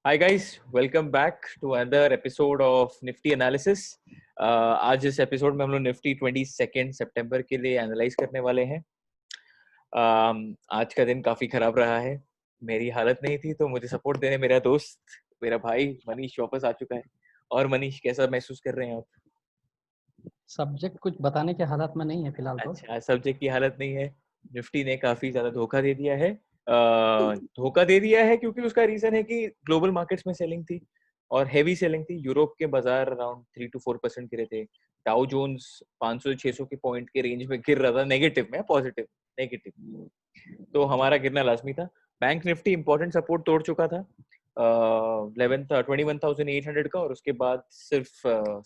Hi guys, welcome back to another episode of Nifty Analysis. आज इस episode में हम लोग निफ्टी 22 सितंबर के लिए एनालाइज करने वाले हैं. आज का दिन काफी खराब रहा है. मेरी हालत नहीं थी तो मुझे सपोर्ट देने मेरा दोस्त, मेरा भाई मनीष वापस आ चुका है. और मनीष, कैसा महसूस कर रहे हैं आप? सब्जेक्ट कुछ बताने के हालात में नहीं है फिलहाल तो। अच्छा, सब्जेक्ट की हालत नहीं है. निफ्टी ने काफी ज्यादा धोखा दे दिया है. धोखा दे दिया है क्योंकि उसका रीजन है कि ग्लोबल मार्केट्स में सेलिंग थी और हेवी सेलिंग थी. यूरोप के बाजार अराउंड 3 to 4% गिरे थे. डाउ जोन्स 500-600 के पॉइंट के रेंज में गिर रहा था, नेगेटिव में, पॉजिटिव नेगेटिव. तो हमारा गिरना लाजमी था. बैंक निफ्टी इंपॉर्टेंट सपोर्ट तोड़ चुका था 21,800 का, और उसके बाद सिर्फ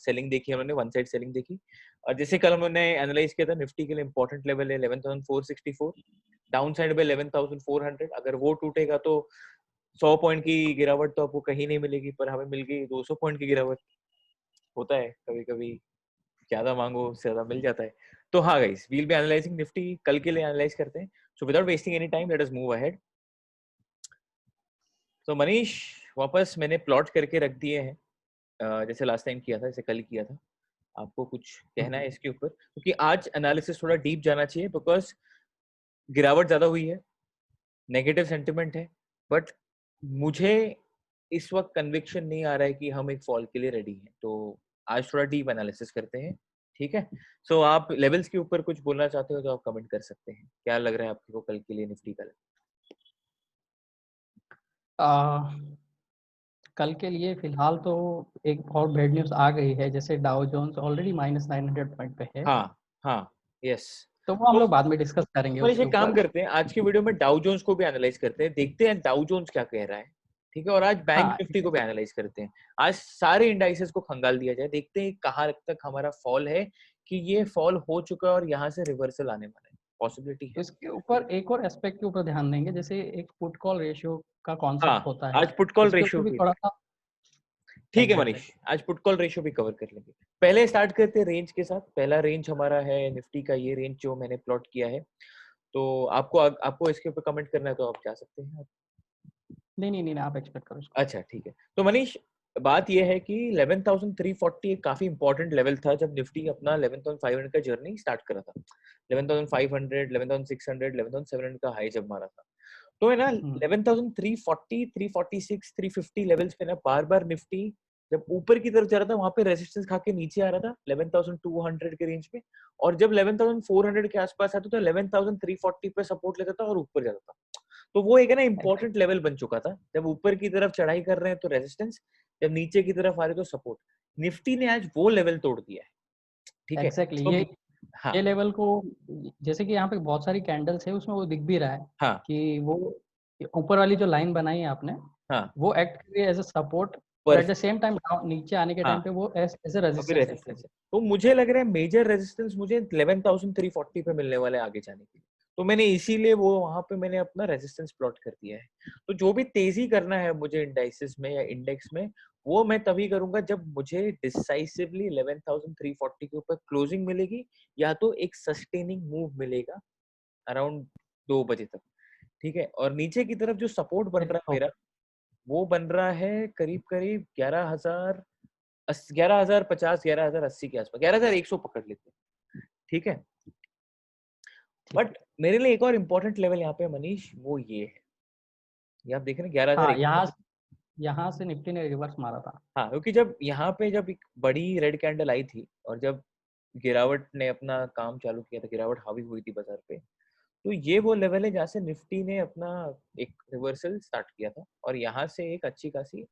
सेलिंग देखी उन्होंने, वन साइड सेलिंग देखी. और जैसे कल उन्होंने एनालाइज किया था, निफ्टी के लिए इंपॉर्टेंट लेवल है 11,464, डाउन साइड पे 11,400. अगर वो टूटेगा तो 100 पॉइंट की गिरावट तो आपको कहीं नहीं मिलेगी, पर हमें मिल गई 200 पॉइंट की गिरावट. होता है कभी कभी, ज्यादा मांगो उससे ज्यादा मिल जाता है. तो हाँ guys, we'll be analysing Nifty, कल के लिए एनालाइज करते हैं. So without wasting any time, let us move ahead. तो मनीष, वापस मैंने प्लॉट करके रख दिए हैं, जैसे लास्ट टाइम किया था, जैसे कल किया था. आपको कुछ कहना है इसके ऊपर? क्योंकि आज एनालिसिस थोड़ा डीप जाना चाहिए, बिकॉज गिरावट ज्यादा हुई है, नेगेटिव सेंटिमेंट है, बट मुझे इस वक्त कन्विक्शन नहीं आ रहा है कि हम एक फॉल के लिए रेडी हैं. तो आज थोड़ा डीप एनालिसिस करते हैं, ठीक है? सो आप लेवल्स के ऊपर कुछ बोलना चाहते हो तो आप कमेंट कर सकते हैं. क्या लग रहा है आपको कल के लिए निफ्टी का? कल के लिए फिलहाल तो एक और बैड न्यूज़ आ गई है, जैसे डाउ जोन्स ऑलरेडी -900 पॉइंट पे है। हाँ, हाँ, यस. तो वो हम तो लोग बाद में डिस्कस करेंगे मनीष, उसके एक काम ऊपर। करते हैं, आज की वीडियो में डाउ जोन्स को भी एनालाइज करते हैं, देखते हैं डाउ जोन्स क्या कह रहा है, ठीक है? और आज बैंक हाँ, निफ्टी को भी एनालाइज करते हैं. आज सारे इंडाइसेस को खंगाल दिया जाए, देखते हैं कहाँ तक हमारा फॉल है, कि ये फॉल हो चुका है और यहाँ से रिवर्सल आने वाला है. पॉसिबिलिटी है. इसके ऊपर एक और एस्पेक्ट के ऊपर ध्यान देंगे, जैसे एक पुट कॉल रेशियो का हाँ, कॉन्सेप्ट होता है, आज पुट कॉल उसके रेशियो ऊपर भी भी, थोड़ा सा। ठीक है एग्जैक्टली। मनीष, आज पुट कॉल रेशियो भी कवर कर लेंगे. पहले स्टार्ट करते हैं रेंज के साथ. पहला रेंज हमारा है निफ्टी का, ये रेंज जो मैंने प्लॉट किया है. तो आपको इसके ऊपर कमेंट करना है तो आप जा सकते हैं. नहीं नहीं नहीं, आप एक्सपेक्ट करो इसको। अच्छा, ठीक है. तो मनीष, बात यह है कि 11,340 एक काफी इंपॉर्टेंट लेवल था जब निफ्टी अपना 11,500 का जर्नी स्टार्ट करा था. 11,500, 11,600, 11,700 का हाई जब मारा था, तो है ना, 11,340, 346, 350 लेवल्स पे ना बार बार निफ्टी जब ऊपर की तरफ जा रहा था, वहां पे रेजिस्टेंस खा के नीचे आ रहा था 11,200 के रेंज पे. और जब 11,400 के आसपास आता तो 11,340 पे सपोर्ट लेता था और ऊपर जाता था. तो वो एक है ना इंपॉर्टेंट लेवल बन चुका था. जब ऊपर की तरफ चढ़ाई कर रहे हैं तो रेजिस्टेंस, जब नीचे की तरफ आ रहे तो सपोर्ट. निफ्टी ने आज वो लेवल तोड़ दिया है, ठीक है? एग्जैक्टली, तो हाँ, ये लेवल को, जैसे कि यहाँ पे बहुत सारी कैंडल्स है, उसमें वो दिख भी रहा है हाँ, कि वो ऊपर वाली जो लाइन बनाई है आपने, हाँ, वो एक्ट कर रही है एज अ सपोर्ट, और at the perfect. Same time नीचे आने के हाँ, टाइम पे वो एज ए अभी रेजिस्टेंस एक्ट कर रेजिस्टेंस रही है. तो मुझे लग रहा है मेजर रेजिस्टेंस मुझे 11,340 पे मिलने वाला है आगे जाने के लिए. तो मैंने इसीलिए वो वहां पे मैंने अपना रेजिस्टेंस प्लॉट कर दिया है. तो जो भी तेजी करना है मुझे इंडाइसेस में या इंडेक्स में, वो मैं तभी करूंगा जब मुझे डिसाइसिवली 11,340 के ऊपर क्लोजिंग मिलेगी, या तो एक सस्टेनिंग मूव मिलेगा अराउंड 2 बजे तक, ठीक है? और नीचे की तरफ जो सपोर्ट बन है। रहा है मेरा, ओके। वो बन रहा है करीब करीब 11,050, 11,080 के आसपास, 11,100 पकड़ लेते हैं, ठीक है? ठीक बट है। मेरे लिए एक और इम्पोर्टेंट लेवल यहाँ पे मनीष, वो ये है, ये आप देख रहे हैं हाँ, 11,100. यहाँ से निफ्टी ने रिवर्स मारा था। हाँ, क्योंकि जब यहाँ पे जब एक बड़ी रेड कैंडल आई थी और जब गिरावट ने अपना काम चालू किया था, गिरावट हावी हुई थी बाजार पे, तो ये वो लेवल है जहाँ से निफ्टी ने अपना एक रिवर्सल स्टार्ट किया था और यहाँ से एक अच्छी खासी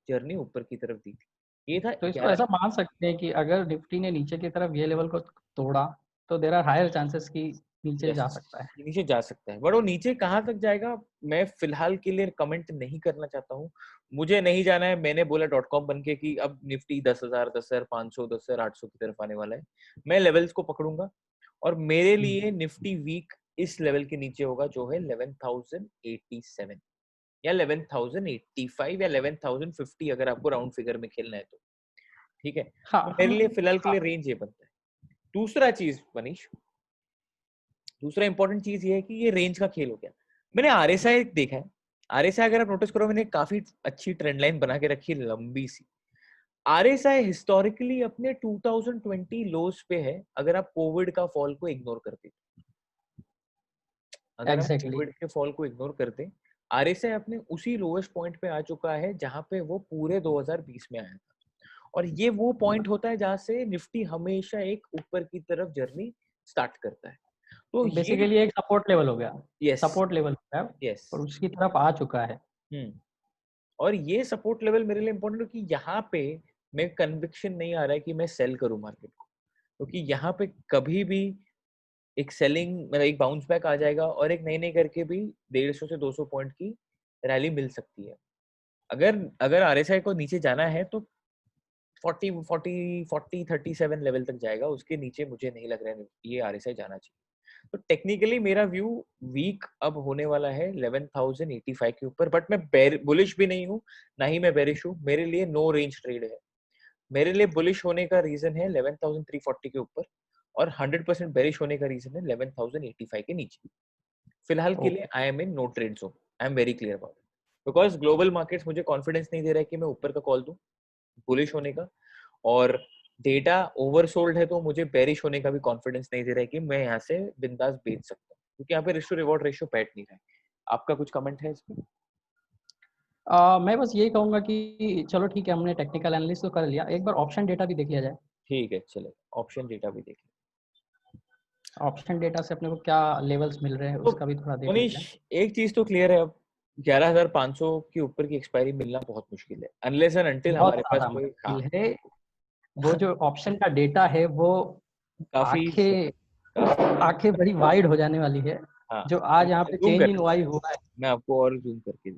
जर्नी ऊपर की तरफ दी थी. ये था तो इसको 11. ऐसा मान सकते हैं कि अगर निफ्टी ने नीचे की तरफ ये लेवल को तोड़ा, तो देर आर हायर चांसेस कि नीचे यस, जा सकता है। नीचे जा सकता है, बट वो नीचे कहाँ तक जाएगा मैं फिलहाल के लिए कमेंट नहीं करना चाहता हूँ. मुझे नहीं जाना है. मैंने बोला .com बन के कि अब निफ्टी 10,000, 10,500, 10,800 की तरफ आने वाला है. मैं लेवल्स को पकड़ूंगा और मेरे लिए निफ्टी वीक इस लेवल के नीचे होगा, जो है 11,087 या 11,085 या 11,050, अगर आपको राउंड फिगर में खेलना है तो, ठीक है? हाँ तो मेरे हम लिए फिलहाल के हाँ लिए रेंज ये बनता है. दूसरा चीज मनीष, दूसरा इंपॉर्टेंट चीज ये है कि ये रेंज का खेल हो गया. मैंने आरएसआई देखा है. RSI अगर आप नोटिस करो, मैंने काफी अच्छी ट्रेंड लाइन बना के रखी है, लंबी सी। RSI हिस्टोरिकली अपने 2020 लोज पे है, अगर आप कोविड का फॉल को इग्नोर करते, अगर आप एग्जैक्टली कोविड के फॉल को इग्नोर करते, RSI अपने उसी लोएस्ट पॉइंट पे आ चुका है जहां पे वो पूरे 2020 में आया था। और ये वो पॉइंट होता है जहां से निफ्टी हमेशा एक ऊपर की तरफ जर्नी स्टार्ट करता है। तो ये बेसिकली एक सपोर्ट लेवल हो गया, यस, सपोर्ट लेवल हो गया यस, और उसकी तरफ आ चुका है। हम्म। और ये सपोर्ट लेवल मेरे लिए इंपॉर्टेंट है क्योंकि यहाँ पे मैं कन्विक्शन नहीं आ रहा है कि मैं सेल करूं मार्केट को, क्योंकि यहाँ पे कभी भी एक सेलिंग मतलब एक बाउंस बैक आ जाएगा और एक नई नई करके भी 150 से 200 पॉइंट की रैली मिल सकती है। अगर अगर आरएसआई को नीचे जाना है तो 37 लेवल तक जाएगा, उसके नीचे मुझे नहीं लग रहा है ये आरएसआई जाना चाहिए। तो टेक्निकली मेरा व्यू वीक अब होने वाला है 11,085 के ऊपर, बट मैं बुलिश भी नहीं हूँ, ना ही मैं बेरिश हूँ। मेरे लिए नो रेंज ट्रेड है। मेरे लिए बुलिश होने का रीजन है 11,340 के ऊपर, और 100% बेरिश होने का रीजन है 11,085 के नीचे। फिलहाल के लिए okay, I am in no trade zone, I am very clear about it, because global markets मुझे कॉन्फिडेंस नहीं दे रहा है कि मैं ऊपर का कॉल दूं बुलिश होने का, और डेटा ओवरसोल्ड है तो मुझे बेरिश होने का भी कॉन्फिडेंस नहीं दे रहा है कि मैं यहाँ से बिंदास बेच सकता हूँ, क्योंकि यहाँ पे रिस्क टू रिवॉर्ड रेशियो बैठ नहीं रहा है। आपका कुछ कमेंट है इसमें? मैं बस यही कहूंगा कि चलो ठीक है, हमने टेक्निकल एनालिसिस तो कर लिया, एक बार ऑप्शन डेटा भी देख लिया जाए। ठीक है, चले ऑप्शन डेटा भी देख लें। ऑप्शन डेटा से अपने को क्या लेवल्स मिल रहे हैं तो उसका भी थोड़ा देख मनीष, लेते हैं। एक चीज तो क्लियर है अब, 11,500 के ऊपर की एक्सपायरी मिलना बहुत मुश्किल है, अनलेस एंड अनटिल बहुत हमारे पास ज़्यादा कोई, हाँ, मुश्किल है। वो जो ऑप्शन का डेटा है वो काफी आंखें काफी आंखें बड़ी वाइड हो जाने वाली है। हाँ, जो आज यहाँ पे जूम चेंज इन कर, वाई हुआ है, मैं आपको और जूम करके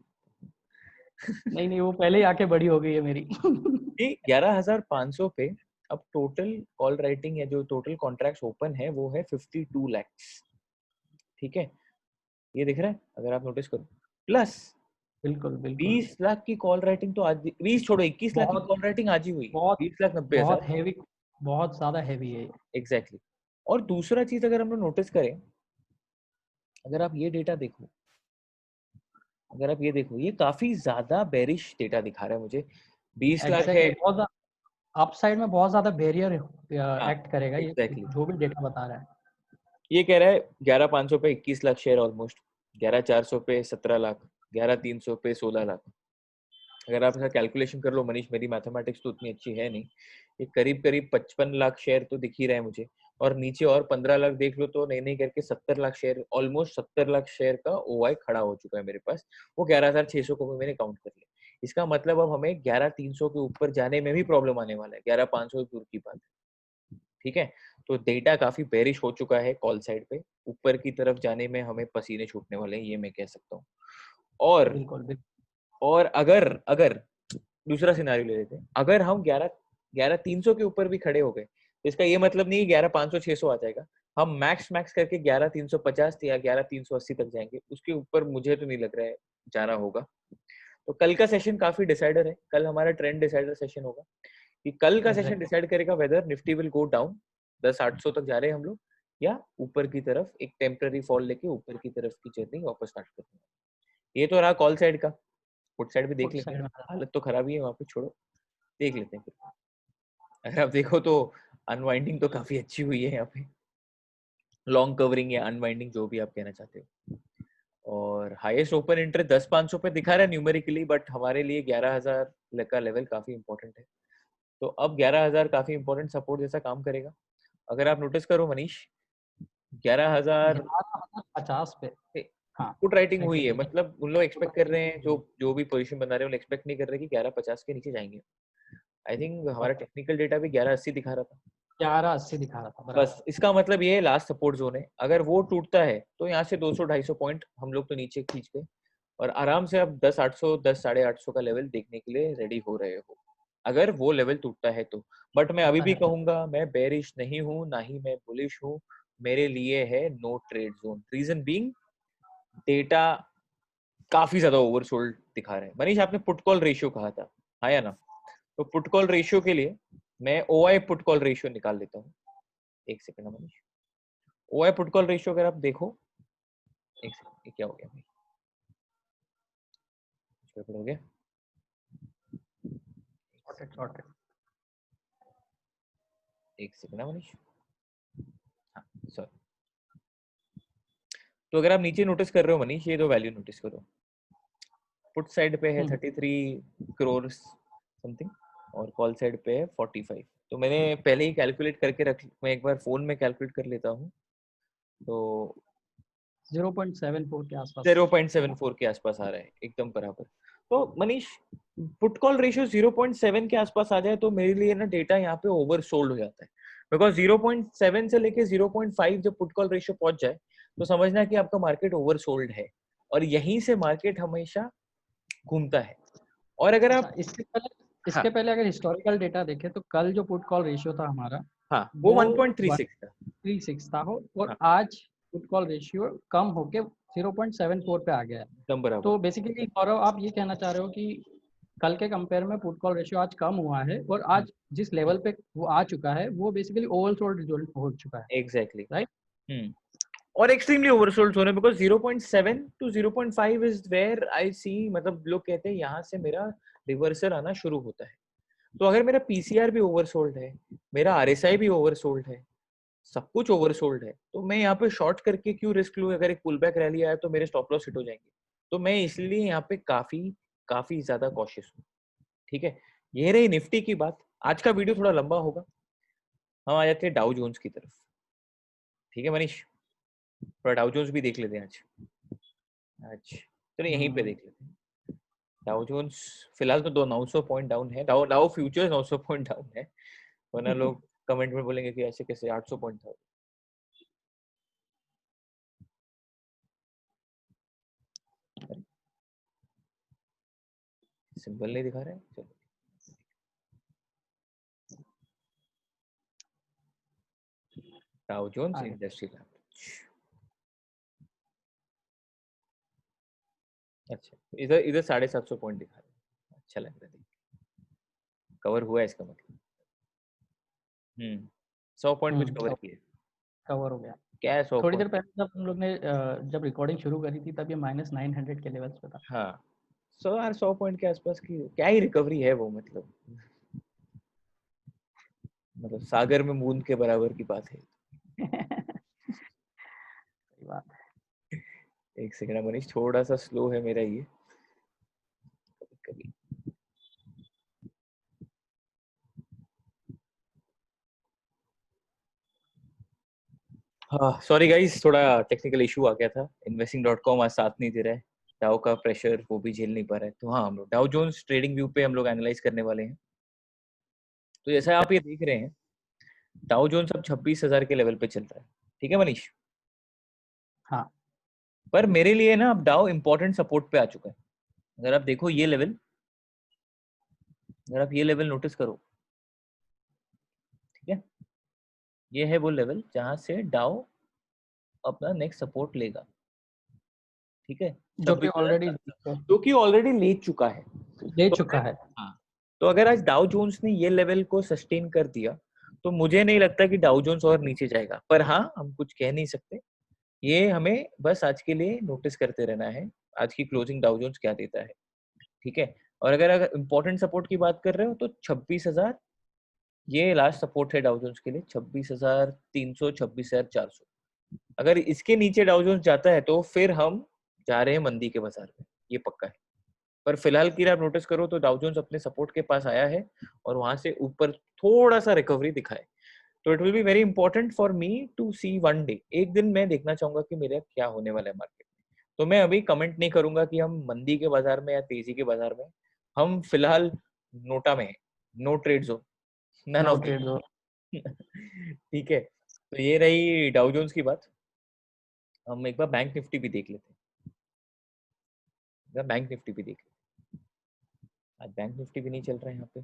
नहीं नहीं वो पहले ही आंखें बड़ी हो गई है मेरी। कि 11,500 पे अब टोटल कॉल राइटिंग या जो टोटल कॉन्ट्रैक्ट्स ओपन है वो है 52 लैक्स। ठीक है, ये दिख रहा है अगर आप नोटिस करो, प्लस बिल्कुल बिल्कुल। 20 लाख की कॉल राइटिंग तो आज, 20 छोड़ो, 21 लाख की बहुत कॉल राइटिंग आज ही हुई, बहुत 20,90,000। बहुत हैवी, बहुत ज़्यादा हैवी है ये। एग्जैक्टली। और दूसरा चीज अगर हम लोग नोटिस करें, अगर आप ये डेटा देखो, अगर आप ये देखो, ये काफी ज्यादा बेरिश डेटा दिखा रहा है मुझे। 20 लाख है, एग्जैक्टली बहुत अपसाइड में बहुत ज़्यादा बैरियर हाँ, एक्ट करेगा ये, एग्जैक्टली। जो भी डेटा बता रहा है। ये कह रहा है 11,500 पे 21 लाख शेयर ऑलमोस्ट, 11,400 पे 17 लाख, 11,300 पे 16 लाख। अगर आप इसका कैलकुलेशन कर लो मनीष, मेरी मैथमेटिक्स तो उतनी अच्छी है नहीं, ये करीब करीब 55 लाख शेयर तो दिख ही रहा है मुझे, और नीचे और 15 लाख देख लो तो नहीं नहीं करके 70 lakh share, almost 70 lakh share का ओआई खड़ा हो चुका है मेरे पास। वो 11,600 को भी मैंने काउंट कर लिया। इसका मतलब अब हमें 11,300 के ऊपर जाने में भी प्रॉब्लम आने वाला है, 11,500 दूर की बात है। ठीक है, तो डेटा काफी बेरिश हो चुका है कॉल साइड पे, ऊपर की तरफ जाने में हमें पसीने छूटने वाले हैं, ये मैं कह सकता हूँ। और बिल्कुल बिल्कुल। और अगर अगर दूसरा सिनारियो ले लेते हैं, अगर हम 11,300 के ऊपर भी खड़े हो गए तो इसका ये मतलब नहीं 11,500 600 आ जाएगा, हम मैक्स मैक्स करके 11,350 या 11,380 तक जाएंगे, उसके ऊपर मुझे तो नहीं लग रहा है जाना होगा। तो कल का सेशन काफी डिसाइडर है, कल हमारा ट्रेंड डिसाइडर सेशन होगा, कि कल का सेशन एग्जैक्टली डिसाइड करेगा whether Nifty will go down 10,800 तक जा रहे हैं हम लोग, या ऊपर की तरफ एक टेम्पररी फॉल लेके ऊपर की तरफ की जर्नी वापस स्टार्ट करते हैं। ये तो रहा कॉल साइड का, पुट साइड भी देख फुट लेते साइड हैं, में। हालत तो खराब ही है वहां पे, छोड़ो, देख लेते हैं फिर। अगर आप देखो तो अनवाइंडिंग तो काफी अच्छी हुई है यहाँ पे, लॉन्ग कवरिंग या अनवाइंडिंग जो भी आप कहना चाहते हो। और हाईएस्ट ओपन इंटरेस्ट 10,500 पे दिखा रहा है न्यूमेरिकली, बट हमारे लिए 11,000 का लेवल काफी इंपॉर्टेंट है। तो अब 11,000 काफी इंपॉर्टेंट सपोर्ट जैसा काम करेगा। अगर आप नोटिस करो मनीष, 11,000 50 पे। हाँ पुट राइटिंग हुई है, एग्जैक्टली। मतलब उन लोग एक्सपेक्ट कर रहे हैं, जो जो भी पोजीशन बना रहे हैं, उन एक्सपेक्ट नहीं कर रहे कि 11,50 के नीचे जाएंगे। आई थिंक हमारा टेक्निकल डेटा भी 11,80 दिखा रहा था। 1180 दिखा रहा था बस बराबर। इसका मतलब ये लास्ट सपोर्ट जोन है, अगर वो टूटता है तो यहाँ से 200-250 पॉइंट हम लोग तो नीचे खींच गए, और आराम से अब 10,800 10,850 का लेवल देखने के लिए रेडी हो रहे हो, अगर वो लेवल टूटता है तो। बट मैं अभी होता भी है तो। कहूंगा मैं बेरिश नहीं हूँ, ना ही मैं बुलिश हूँ। मेरे लिए है no trade zone, reason being data काफी ज्यादा ओवरसोल्ड दिखा रहे हैं। मनीष, आपने पुट कॉल रेशियो कहा था, हाँ या ना? तो पुट कॉल रेशियो के लिए मैं ओआई पुट कॉल रेशियो निकाल लेता हूँ। एक second Manish, OI put call ratio अगर आप देखो, एक सेकंड, ये क्या हो गया भाई? गड़बड़ हो गया। Sorted. एक सेकंड ना मनीष, हाँ सॉरी। तो अगर आप नीचे नोटिस कर रहे हो मनीष, ये दो वैल्यू नोटिस करो। पुट साइड पे है 33 करोड़ समथिंग और कॉल साइड पे है 45। तो मैंने पहले ही कैलकुलेट करके रख, मैं एक बार फोन में कैलकुलेट कर लेता हूँ। तो 0.74 के आसपास 0.74 के आसपास आ रहा है, एकदम बराबर। तो मनीष पुट कॉल रेशियो 0.7 के आसपास आ जाए तो मेरे लिए ना डेटा यहाँ पे ओवर सोल्ड हो जाता है, बिकॉज 0.7 से लेके 0.5 जब पुट कॉल रेशियो पहुंच जाए तो समझना कि आपका मार्केट ओवर सोल्ड है, और यहीं से मार्केट हमेशा घूमता है। और अगर आप इसके पहले अगर हिस्टोरिकल डेटा देखें तो कल जो पुट कॉल रेशियो था हमारा, हाँ वो 1.36 था, 1.36 था हो, और हाँ, आज पुट कॉल रेशियो कम होके 0.74 पे आ गया है। एकदम बराबर। तो बेसिकली गौरव आप ये कहना चाह रहे हो कि कल के कंपेयर में पुट कॉल रेशियो आज कम हुआ है, और आज जिस लेवल पे वो आ चुका है वो बेसिकली ओवरसोल्ड रिजल्ट हो चुका है। Exactly right. और एक्सट्रीमली ओवरसोल्ड हो रहे हैं, because 0.7 to 0.5 is where I see, मतलब लोग कहते हैं यहाँ से मेरा रिवर्सल आना शुरू होता है। तो अगर मेरा पीसीआर भी ओवरसोल्ड है, मेरा आरएसआई भी ओवरसोल्ड है, सब कुछ ओवरसोल्ड है, तो मैं यहाँ पे शॉर्ट करके क्यों रिस्क लूं? अगर एक पुल बैक रैली आया तो मेरे स्टॉप लॉस हिट हो जाएंगे। तो मैं इसलिए यहाँ पे काफी काफी ज्यादा कॉशियस हूँ। ठीक है, ये रही निफ्टी की बात। आज का वीडियो थोड़ा लंबा होगा, हम आ जाते हैं डाउ जोन्स की तरफ। ठीक है मनीष, थोड़ा डाउ जोन्स भी देख लेते हैं आज। आज चलो यहीं पे देख लेते हैं। डाउ जोन्स फिलहाल तो 900 पॉइंट डाउन है, डाउ डाउ फ्यूचर्स 900 पॉइंट डाउन है, वरना लोग कमेंट में बोलेंगे कि ऐसे कैसे 800 पॉइंट था। सिंबल नहीं दिखा रहे हैं, चलो डाउ जोन्स इंडस्ट्रियल एवरेज। अच्छा इधर इधर 750 पॉइंट दिखा रहे हैं, अच्छा लग रहा है, कवर हुआ है इसका मतलब। 100 पॉइंट कुछ कवर किए, कवर हो गया। क्या है 100 थोड़ी देर पॉइंट? पहले जब हम लोग ने जब रिकॉर्डिंग शुरू करी थी तब ये -900 के लेवल्स पे था। हाँ 100 पॉइंट के आसपास की क्या ही रिकवरी है वो, मतलब सागर में बूंद के बराबर की बात है। सही बात है। एक सेकंड मनीष, थोड़ा सा स्लो है मेरा ये कभी। हाँ सॉरी गाइस, थोड़ा टेक्निकल इशू आ गया था। investing.com आज साथ नहीं दे रहा है, डाउ का प्रेशर वो भी झेल नहीं पा रहा है। तो हाँ, हम लोग डाउ जोन्स ट्रेडिंग व्यू पे हम लोग एनालाइज करने वाले हैं। तो जैसा आप ये देख रहे हैं, डाउ जोन्स अब 26,000 के लेवल पे चल रहा है। ठीक है मनीष, हाँ पर मेरे लिए ना अब डाउ इंपॉर्टेंट सपोर्ट पे आ चुका है। अगर आप देखो ये लेवल, अगर आप ये लेवल नोटिस करो, ठीक है, ये है वो लेवल जहां से डाउ अपना नेक्स्ट सपोर्ट लेगा। ठीक है, जो कि ऑलरेडी 26,700 जो कि ऑलरेडी ले चुका है। ले तो चुका अगर है। हाँ, तो अगर आज डाउ जोन्स ने ये लेवल को सस्टेन कर दिया तो मुझे नहीं लगता कि डाउ जोन्स और नीचे जाएगा। पर हाँ, हम कुछ कह नहीं सकते, ये हमें बस आज के लिए नोटिस करते रहना है, आज की क्लोजिंग डाउ जोन्स क्या देता है। ठीक है, और अगर इंपॉर्टेंट सपोर्ट की बात कर रहे हो तो 26,000 ये लास्ट सपोर्ट है डाउ जोन्स के लिए, 26,300 26,400। अगर इसके नीचे डाउ जोन्स जाता है तो फिर हम जा रहे हैं मंदी के बाजार में, ये पक्का है। पर फिलहाल की आप नोटिस करो तो डाउ जोन्स अपने सपोर्ट के पास आया है और वहां से ऊपर थोड़ा सा रिकवरी दिखाए। तो it will be very important for me to see one day, एक दिन मैं देखना चाहूंगा कि मेरा क्या होने वाला है मार्केट में। तो मैं अभी कमेंट नहीं करूंगा कि हम मंदी के बाजार में या तेजी के बाजार में, हम फिलहाल नोटा में है, no trade zone, none no of trade जो। ठीक है, तो ये रही डाउ जोन्स की बात। हम एक बार बैंक निफ्टी भी देख लेते हैं, बैंक निफ्टी भी देख लेते हैं। आज बैंक निफ्टी भी नहीं चल रहा है यहाँ पे,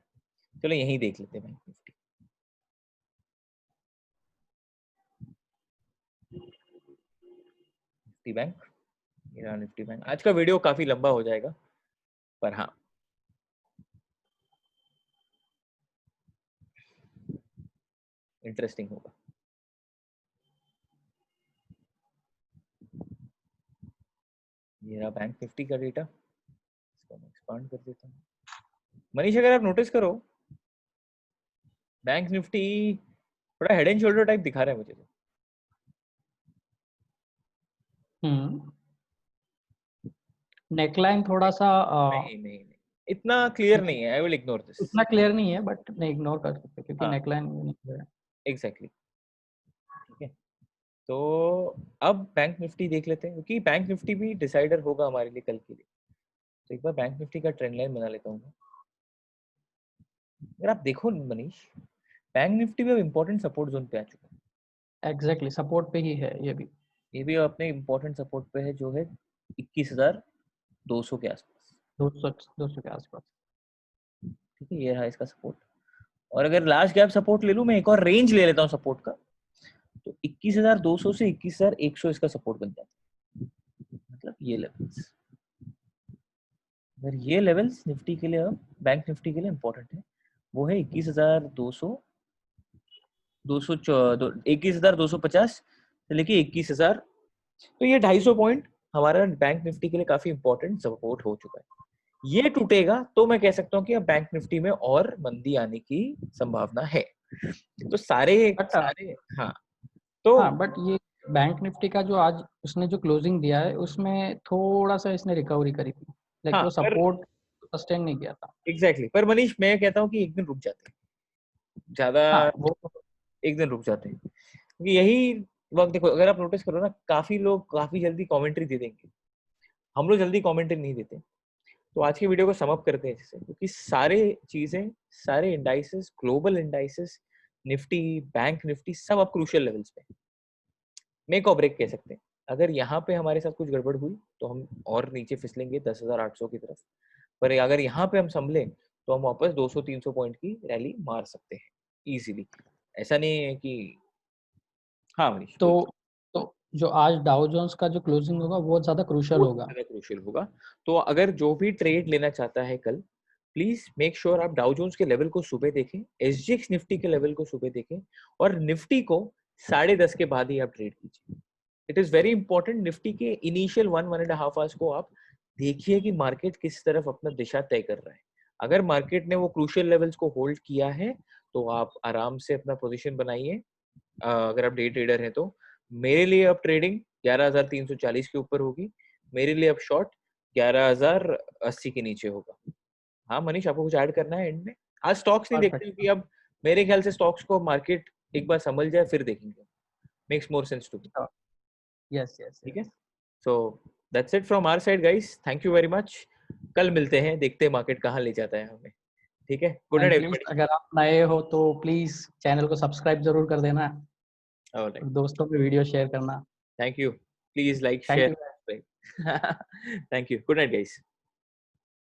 चलो यहीं देख लेते हैं बैंक निफ्टी। निफ्टी बैंक, ये रहा निफ्टी बैंक। आज का वीडियो काफी लंबा हो जाएगा, पर हाँ इंटरेस्टिंग होगा। ये रहा बैंक निफ्टी का डेटा, इसको हम एक्सपांड कर देता हूँ। मनीष अगर आप नोटिस करो बैंक निफ्टी थोड़ा हेड एंड शोल्डर टाइप दिखा रहा है मुझे तो। नेकलाइन थोड़ा सा नहीं नहीं नहीं, इतना क्लियर नहीं है। I will ignore this. उतना क्लियर नहीं है, बट नहीं इग्नोर कर सकते क्योंकि हाँ नेकलाइन नहीं clear है। एग्जैक्टली, ठीक है। तो अब बैंक निफ्टी देख लेते हैं, क्योंकि बैंक निफ्टी भी डिसाइडर होगा हमारे लिए कल के लिए। तो एक बार बैंक निफ्टी का ट्रेंड लाइन बना लेता हूँ मैं। अगर आप देखो मनीष, बैंक निफ्टी भी अब इम्पोर्टेंट सपोर्ट जोन पे आ चुका है। एग्जैक्टली सपोर्ट पे ही है ये भी। ये भी अपने इम्पोर्टेंट सपोर्ट पे है, जो है 21,200 के आसपास। 200 के आसपास। ठीक है, ये रहा इसका सपोर्ट। और अगर लास्ट गैप सपोर्ट ले लूं, मैं एक और रेंज ले लेता हूँ सपोर्ट का, तो 21,200 से 21,100 इसका सपोर्ट बन जाता है। मतलब ये लेवल्स, अगर ये लेवल्स निफ्टी के लिए, अब बैंक निफ्टी के लिए इंपॉर्टेंट है, वो है 21,200, 21,250 से लेके 21,000। तो ये 250 पॉइंट हमारा बैंक निफ्टी के लिए काफी इंपॉर्टेंट सपोर्ट हो चुका है। ये टूटेगा तो मैं कह सकता हूँ कि अब बैंक निफ्टी में और मंदी आने की संभावना है। तो सारे बट हाँ, तो हाँ, बट ये बैंक निफ्टी का जो आज उसने जो क्लोजिंग दिया है उसमें थोड़ा सा इसने रिकवरी करी थी, लेकिन हाँ वो पर सपोर्ट सस्टेन नहीं किया था। एग्जैक्टली पर मनीष मैं कहता हूँ कि एक दिन रुक जाते हैं ज्यादा, हाँ वो एक दिन रुक जाते हैं, क्योंकि यही वक्त देखो, अगर आप नोटिस करो ना, काफी लोग काफी जल्दी कमेंट्री दे देंगे, हम लोग जल्दी कमेंट्री नहीं देते। तो आज की वीडियो को सम अप करते हैं जैसे, क्योंकि सारे चीजें, सारे indices, global indices, Nifty, bank Nifty, सब अब क्रूशियल लेवल्स पे मेक और ब्रेक कह सकते हैं। अगर यहाँ पे हमारे साथ कुछ गड़बड़ हुई तो हम और नीचे फिसलेंगे 10,800 की तरफ, पर अगर यहाँ पे हम संभले तो हम वापस 200-300 पॉइंट की रैली मार सकते हैं इजीली। ऐसा नहीं है कि हाँ मनीष तो बोल, तो जो आज डाउ जोन्स का जो क्लोजिंग होगा वो ज्यादा क्रूशियल वो होगा। ज्यादा क्रूशियल होगा। तो अगर जो भी ट्रेड लेना चाहता है कल, प्लीज मेक श्योर आप डाउ जोन्स के लेवल को सुबह देखें, एसजीएक्स निफ्टी के लेवल को सुबह देखें, और निफ्टी को 10:30 के बाद ही आप ट्रेड कीजिए। It is very important. Nifty के इनिशियल 1-1.5 आवर्स को आप देखिए कि मार्केट किस तरफ अपना दिशा तय कर रहा है। अगर मार्केट ने वो क्रूशियल लेवल्स को होल्ड किया है तो आप आराम से अपना पोजीशन बनाइए। अगर आप डे ट्रेडर हैं तो मेरे लिए अब ट्रेडिंग 11,340 के ऊपर होगी, मेरे लिए अब शॉर्ट 11,080 के नीचे होगा। हाँ मनीष, आपको कुछ ऐड करना है एंड में? आज स्टॉक्स नहीं देखते, परफेक्ट। क्योंकि अब मेरे ख्याल से स्टॉक्स को मार्केट एक बार समझ जाए फिर देखेंगे। Makes more sense to me. Yes yes ठीक है, yes. So that's it from our side guys, thank you very much. कल मिलते हैं, देखते हैं मार्केट कहाँ ले जाता है हमें। ठीक है, good night and please everybody. अगर आप नए हो तो प्लीज चैनल को सब्सक्राइब जरूर कर देना ऑलराइट, और दोस्तों में वीडियो शेयर करना। Thank you, please like thank share you. Subscribe. Thank you, good night guys.